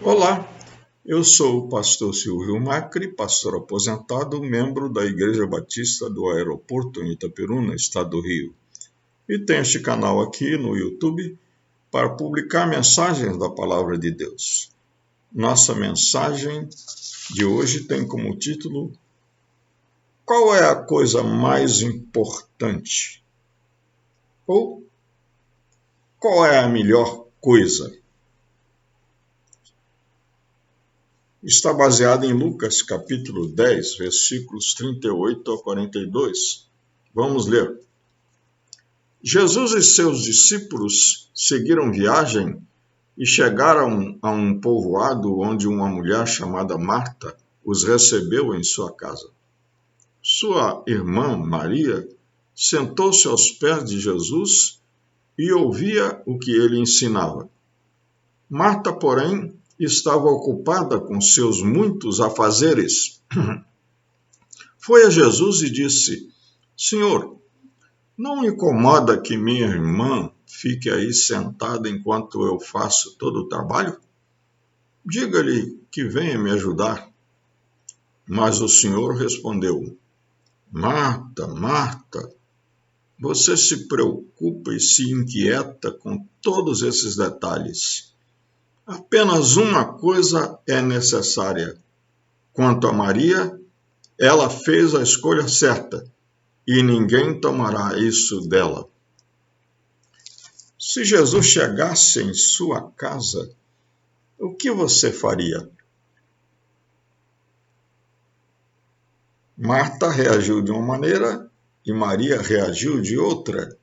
Olá, eu sou o pastor Silvio Macri, pastor aposentado, membro da Igreja Batista do Aeroporto em Itaperuna, estado do Rio. E tenho este canal aqui no YouTube para publicar mensagens da Palavra de Deus. Nossa mensagem de hoje tem como título: Qual é a coisa mais importante? Ou qual é a melhor coisa? Está baseado em Lucas, capítulo 10, versículos 38 a 42. Vamos ler. Jesus e seus discípulos seguiram viagem e chegaram a um povoado onde uma mulher chamada Marta os recebeu em sua casa. Sua irmã Maria sentou-se aos pés de Jesus e ouvia o que ele ensinava. Marta, porém, estava ocupada com seus muitos afazeres. Foi a Jesus e disse: Senhor, não incomoda que minha irmã fique aí sentada enquanto eu faço todo o trabalho? Diga-lhe que venha me ajudar. Mas o Senhor respondeu: Marta, Marta, você se preocupa e se inquieta com todos esses detalhes. Apenas uma coisa é necessária. Quanto a Maria, ela fez a escolha certa e ninguém tomará isso dela. Se Jesus chegasse em sua casa, o que você faria? Marta reagiu de uma maneira e Maria reagiu de outra.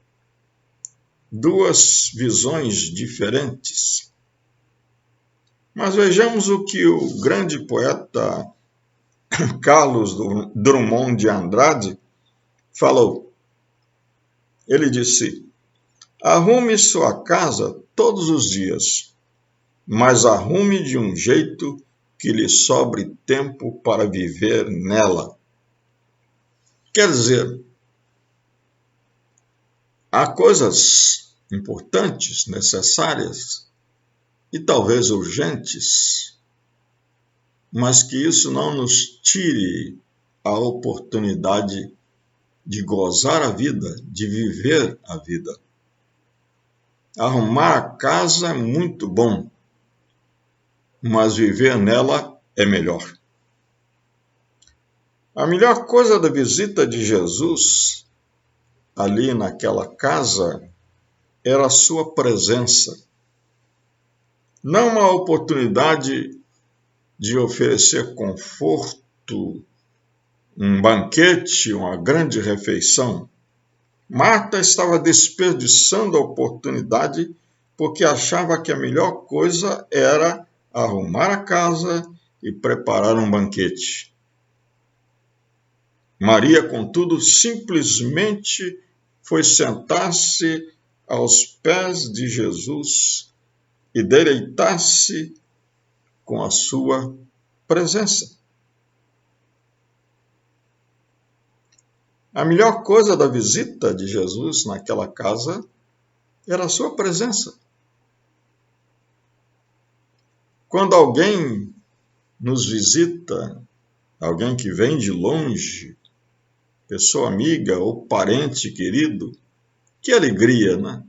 Duas visões diferentes. Mas vejamos o que o grande poeta Carlos Drummond de Andrade falou. Ele disse: arrume sua casa todos os dias, mas arrume de um jeito que lhe sobre tempo para viver nela. Quer dizer, há coisas importantes, necessárias e talvez urgentes, mas que isso não nos tire a oportunidade de gozar a vida, de viver a vida. Arrumar a casa é muito bom, mas viver nela é melhor. A melhor coisa da visita de Jesus ali naquela casa era a sua presença. Não uma oportunidade de oferecer conforto, um banquete, uma grande refeição. Marta estava desperdiçando a oportunidade porque achava que a melhor coisa era arrumar a casa e preparar um banquete. Maria, contudo, simplesmente foi sentar-se aos pés de Jesus e deleitar-se com a sua presença. A melhor coisa da visita de Jesus naquela casa era a sua presença. Quando alguém nos visita, alguém que vem de longe, pessoa amiga ou parente querido, que alegria, né?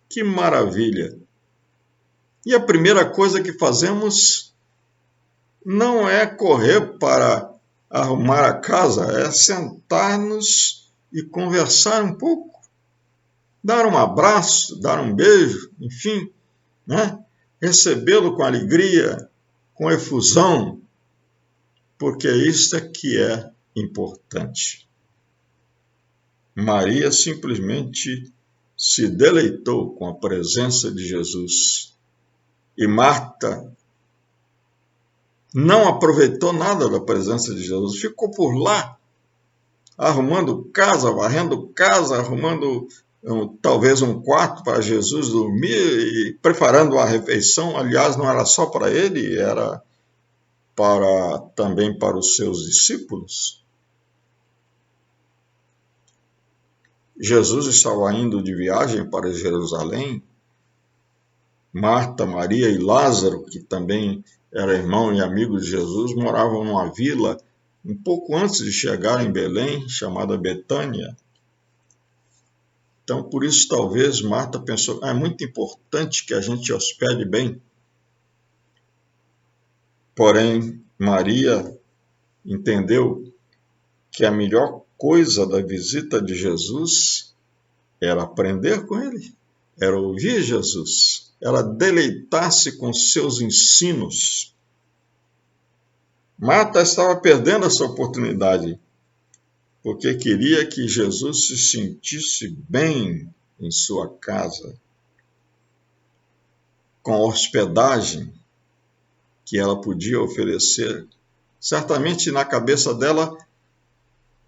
Que maravilha! E a primeira coisa que fazemos não é correr para arrumar a casa, é sentar-nos e conversar um pouco, dar um abraço, dar um beijo, enfim, né? Recebê-lo com alegria, com efusão, porque isto é que é importante. Maria simplesmente se deleitou com a presença de Jesus. E Marta não aproveitou nada da presença de Jesus, ficou por lá, arrumando casa, varrendo casa, arrumando talvez um quarto para Jesus dormir e preparando uma refeição. Aliás, não era só para ele, era também para os seus discípulos. Jesus estava indo de viagem para Jerusalém Marta, Maria e Lázaro, que também era irmão e amigo de Jesus, moravam numa vila um pouco antes de chegar em Belém, chamada Betânia. Então, por isso, talvez Marta pensou, é muito importante que a gente hospede bem. Porém, Maria entendeu que a melhor coisa da visita de Jesus era aprender com ele, era ouvir Jesus, era deleitar-se com seus ensinos. Marta estava perdendo essa oportunidade, porque queria que Jesus se sentisse bem em sua casa, com a hospedagem que ela podia oferecer. Certamente na cabeça dela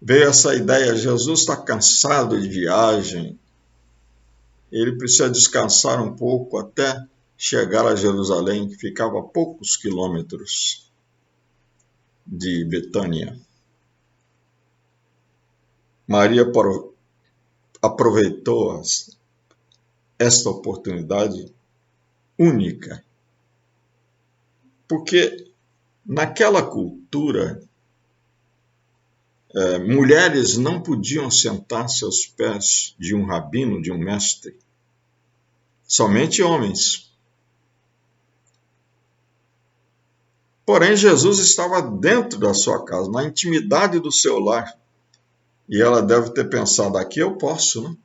veio essa ideia, Jesus está cansado de viagem, ele precisa descansar um pouco até chegar a Jerusalém, que ficava a poucos quilômetros de Betânia. Maria aproveitou esta oportunidade única, porque naquela cultura, mulheres não podiam sentar-se aos pés de um rabino, de um mestre, somente homens. Porém, Jesus estava dentro da sua casa, na intimidade do seu lar. E ela deve ter pensado, aqui eu posso, né?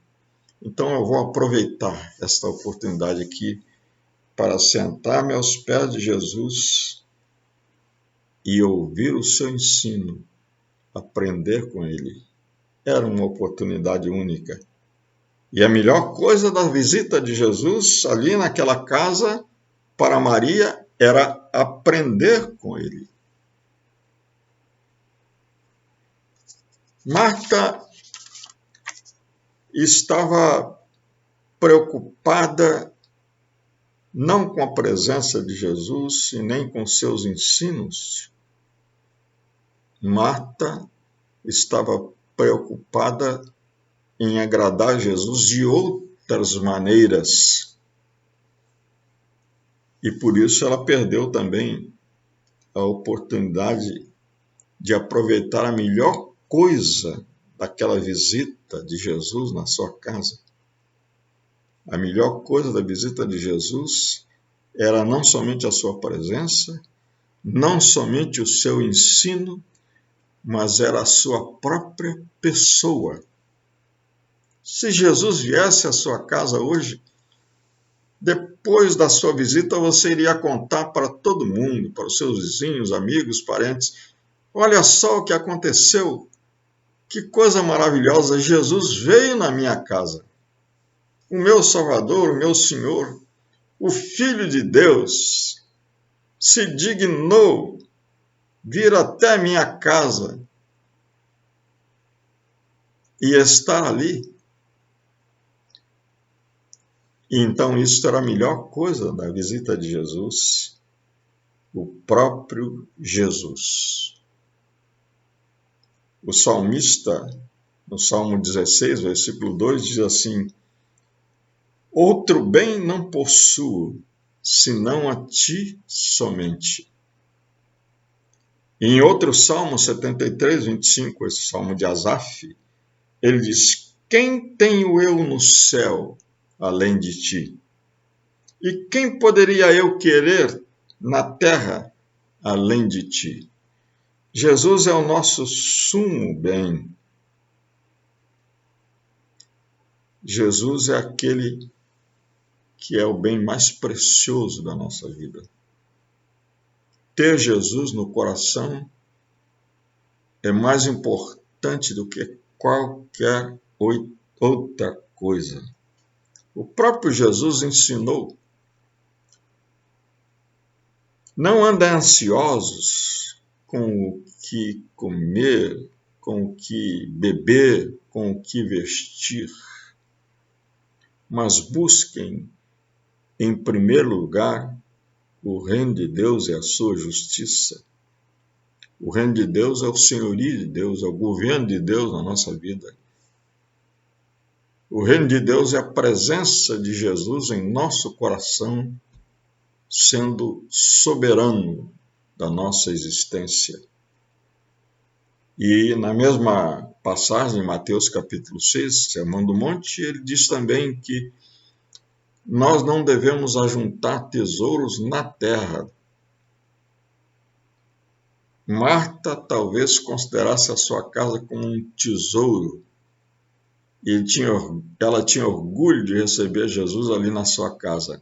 Então eu vou aproveitar esta oportunidade aqui para sentar-me aos pés de Jesus e ouvir o seu ensino, aprender com ele. Era uma oportunidade única. E a melhor coisa da visita de Jesus ali naquela casa para Maria era aprender com ele. Marta estava preocupada não com a presença de Jesus e nem com seus ensinos. Marta estava preocupada em agradar Jesus de outras maneiras. E por isso ela perdeu também a oportunidade de aproveitar a melhor coisa daquela visita de Jesus na sua casa. A melhor coisa da visita de Jesus era não somente a sua presença, não somente o seu ensino, mas era a sua própria pessoa. Se Jesus viesse à sua casa hoje, depois da sua visita, você iria contar para todo mundo, para os seus vizinhos, amigos, parentes. Olha só o que aconteceu. Que coisa maravilhosa. Jesus veio na minha casa. O meu Salvador, o meu Senhor, o Filho de Deus, se dignou vir até a minha casa e estar ali. E então isso era a melhor coisa da visita de Jesus, o próprio Jesus. O salmista, no Salmo 16, versículo 2, diz assim: outro bem não possuo, senão a ti somente. E em outro Salmo 73, 25, esse Salmo de Asaf, ele diz: quem tenho eu no céu além de ti? E quem poderia eu querer na terra além de ti? Jesus é o nosso sumo bem. Jesus é aquele que é o bem mais precioso da nossa vida. Ter Jesus no coração é mais importante do que qualquer outra coisa. O próprio Jesus ensinou: não andem ansiosos com o que comer, com o que beber, com o que vestir, mas busquem, em primeiro lugar, o reino de Deus e a sua justiça. O reino de Deus é o senhorio de Deus, é o governo de Deus na nossa vida. O reino de Deus é a presença de Jesus em nosso coração sendo soberano da nossa existência. E na mesma passagem, em Mateus capítulo 6, Sermão do Monte, ele diz também que nós não devemos ajuntar tesouros na terra. Marta talvez considerasse a sua casa como um tesouro, e ela tinha orgulho de receber Jesus ali na sua casa.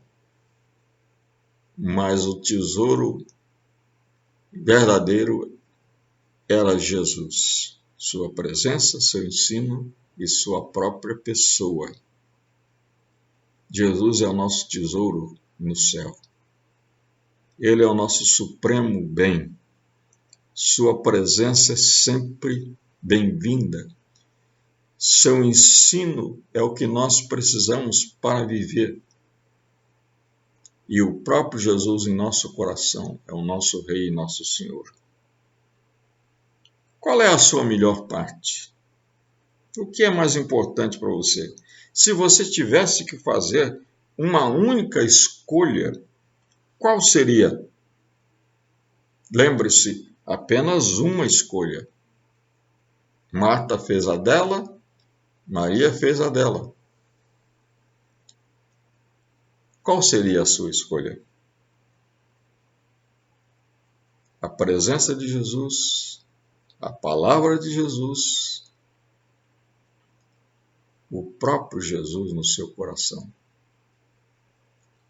Mas o tesouro verdadeiro era Jesus, sua presença, seu ensino e sua própria pessoa. Jesus é o nosso tesouro no céu. Ele é o nosso supremo bem. Sua presença é sempre bem-vinda. Seu ensino é o que nós precisamos para viver. E o próprio Jesus em nosso coração é o nosso Rei e nosso Senhor. Qual é a sua melhor parte? O que é mais importante para você? Se você tivesse que fazer uma única escolha, qual seria? Lembre-se, apenas uma escolha. Marta fez a dela, Maria fez a dela. Qual seria a sua escolha? A presença de Jesus, a palavra de Jesus, o próprio Jesus no seu coração.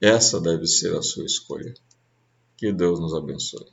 Essa deve ser a sua escolha. Que Deus nos abençoe.